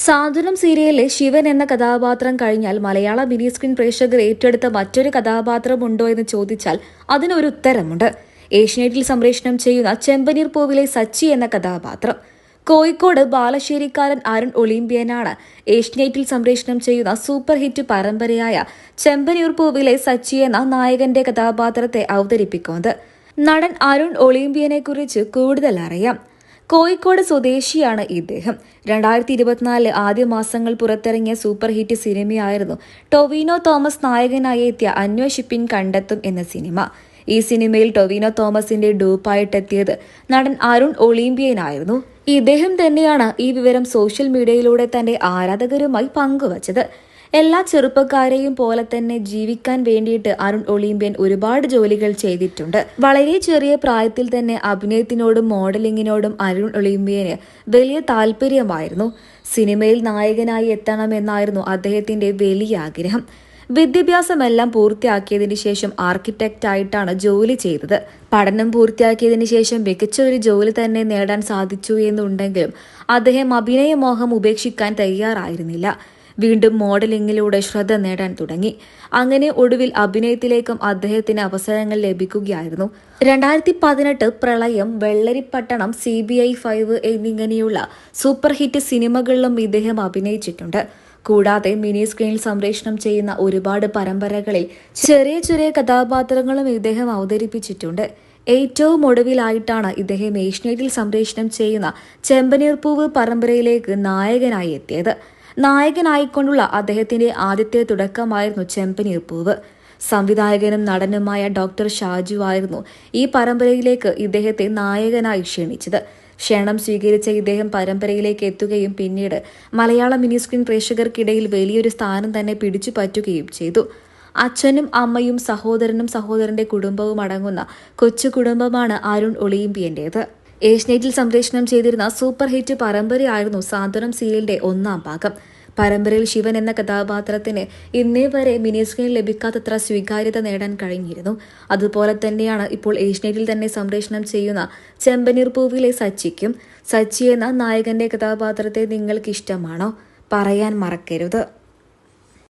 സാന്ത്വനം സീരിയലിലെ ശിവൻ എന്ന കഥാപാത്രം കഴിഞ്ഞാൽ മലയാള മിനി സ്ക്രീൻ പ്രേക്ഷകർ ഏറ്റെടുത്ത മറ്റൊരു കഥാപാത്രമുണ്ടോ എന്ന് ചോദിച്ചാൽ അതിനൊരു ഉത്തരമുണ്ട്. ഏഷ്യനെറ്റിൽ സംപ്രേഷണം ചെയ്യുന്ന ചെമ്പനീർ പൂവിലെ സച്ചി എന്ന കഥാപാത്രം. കോഴിക്കോട് ബാലശ്ശേരിക്കാരൻ അരുൺ ഒളിമ്പ്യനാണ് ഏഷ്യനെറ്റിൽ സംപ്രേഷണം ചെയ്യുന്ന സൂപ്പർ ഹിറ്റ് പരമ്പരയായ ചെമ്പനീർ പൂവിലെ സച്ചി എന്ന നായകന്റെ കഥാപാത്രത്തെ അവതരിപ്പിക്കുന്നത്. നടൻ അരുൺ ഒളിമ്പ്യനെക്കുറിച്ച് കൂടുതൽ അറിയാം. കോഴിക്കോട് സ്വദേശിയാണ് ഇദ്ദേഹം. 2024 ആദ്യ മാസങ്ങൾ പുറത്തിറങ്ങിയ സൂപ്പർ ഹിറ്റ് സിനിമയായിരുന്നു ടൊവിനോ തോമസ് നായകനായി എത്തിയ അന്വേഷിപ്പിൻ കണ്ടെത്തും എന്ന സിനിമ. ഈ സിനിമയിൽ ടൊവിനോ തോമസിന്റെ ഡൂപ്പായിട്ടെത്തിയത് നടൻ അരുൺ ഒളിമ്പ്യനായിരുന്നു. ഇദ്ദേഹം തന്നെയാണ് ഈ വിവരം സോഷ്യൽ മീഡിയയിലൂടെ തന്റെ ആരാധകരുമായി പങ്കുവച്ചത്. എല്ലാ ചെറുപ്പക്കാരെയും പോലെ തന്നെ ജീവിക്കാൻ വേണ്ടിയിട്ട് അരുൺ ഒളിമ്പ്യൻ ഒരുപാട് ജോലികൾ ചെയ്തിട്ടുണ്ട്. വളരെ ചെറിയ പ്രായത്തിൽ തന്നെ അഭിനയത്തിനോടും മോഡലിംഗിനോടും അരുൺ ഒളിമ്പ്യന് വലിയ താല്പര്യമായിരുന്നു. സിനിമയിൽ നായകനായി എത്തണമെന്നായിരുന്നു അദ്ദേഹത്തിന്റെ വലിയ ആഗ്രഹം. വിദ്യാഭ്യാസമെല്ലാം പൂർത്തിയാക്കിയതിനു ശേഷം ആർക്കിടെക്റ്റ് ആയിട്ടാണ് ജോലി ചെയ്തത്. പഠനം പൂർത്തിയാക്കിയതിനു ശേഷം മികച്ച ഒരു ജോലി തന്നെ നേടാൻ സാധിച്ചു എന്നുണ്ടെങ്കിലും അദ്ദേഹം അഭിനയമോഹം ഉപേക്ഷിക്കാൻ തയ്യാറായിരുന്നില്ല. വീണ്ടും മോഡലിംഗിലൂടെ ശ്രദ്ധ നേടാൻ തുടങ്ങി. അങ്ങനെ ഒടുവിൽ അഭിനയത്തിലേക്കും അദ്ദേഹത്തിന് അവസരങ്ങൾ ലഭിക്കുകയായിരുന്നു. 2018 പ്രളയം, വെള്ളരിപ്പട്ടണം, CBI 5 എന്നിങ്ങനെയുള്ള സൂപ്പർ ഹിറ്റ് സിനിമകളിലും ഇദ്ദേഹം അഭിനയിച്ചിട്ടുണ്ട്. കൂടാതെ മിനി സ്ക്രീനിൽ സംപ്രേഷണം ചെയ്യുന്ന ഒരുപാട് പരമ്പരകളിൽ ചെറിയ ചെറിയ കഥാപാത്രങ്ങളും ഇദ്ദേഹം അവതരിപ്പിച്ചിട്ടുണ്ട്. ഏറ്റവും ഒടുവിലായിട്ടാണ് ഇദ്ദേഹം ഏഷ്യനെറ്റിൽ സംപ്രേഷണം ചെയ്യുന്ന ചെമ്പനീർ പൂവ് പരമ്പരയിലേക്ക് നായകനായി എത്തിയത്. നായകനായിക്കൊണ്ടുള്ള അദ്ദേഹത്തിന്റെ ആദ്യത്തെ തുടക്കമായിരുന്നു ചെമ്പനീർ പൂവ്. സംവിധായകനും നടനുമായ ഡോക്ടർ ഷാജു ആയിരുന്നു ഈ പരമ്പരയിലേക്ക് ഇദ്ദേഹത്തെ നായകനായി ക്ഷണിച്ചത്. ക്ഷണം സ്വീകരിച്ച ഇദ്ദേഹം പരമ്പരയിലേക്ക് എത്തുകയും പിന്നീട് മലയാള മിനി സ്ക്രീൻ പ്രേക്ഷകർക്കിടയിൽ വലിയൊരു സ്ഥാനം തന്നെ പിടിച്ചു പറ്റുകയും ചെയ്തു. അച്ഛനും അമ്മയും സഹോദരനും സഹോദരന്റെ കുടുംബവും അടങ്ങുന്ന കൊച്ചു കുടുംബമാണ് അരുൺ ഒളിമ്പ്യന്റേത്. ഏഷ്യനെറ്റിൽ സംപ്രേഷണം ചെയ്തിരുന്ന സൂപ്പർ ഹിറ്റ് പരമ്പരയായിരുന്നു സാന്ത്വനം സീരിയലിന്റെ 1ാം ഭാഗം. പരമ്പരയിൽ ശിവൻ എന്ന കഥാപാത്രത്തിന് ഇന്നേ വരെ മിനി സ്ക്രീനിൽ ലഭിക്കാത്തത്ര സ്വീകാര്യത നേടാൻ കഴിഞ്ഞിരുന്നു. അതുപോലെ തന്നെയാണ് ഇപ്പോൾ ഏഷ്യനെറ്റിൽ തന്നെ സംപ്രേഷണം ചെയ്യുന്ന ചെമ്പനീർ പൂവിലെ സച്ചിക്കും. സച്ചി എന്ന നായകന്റെ കഥാപാത്രത്തെ നിങ്ങൾക്ക് ഇഷ്ടമാണോ? പറയാൻ മറക്കരുത്.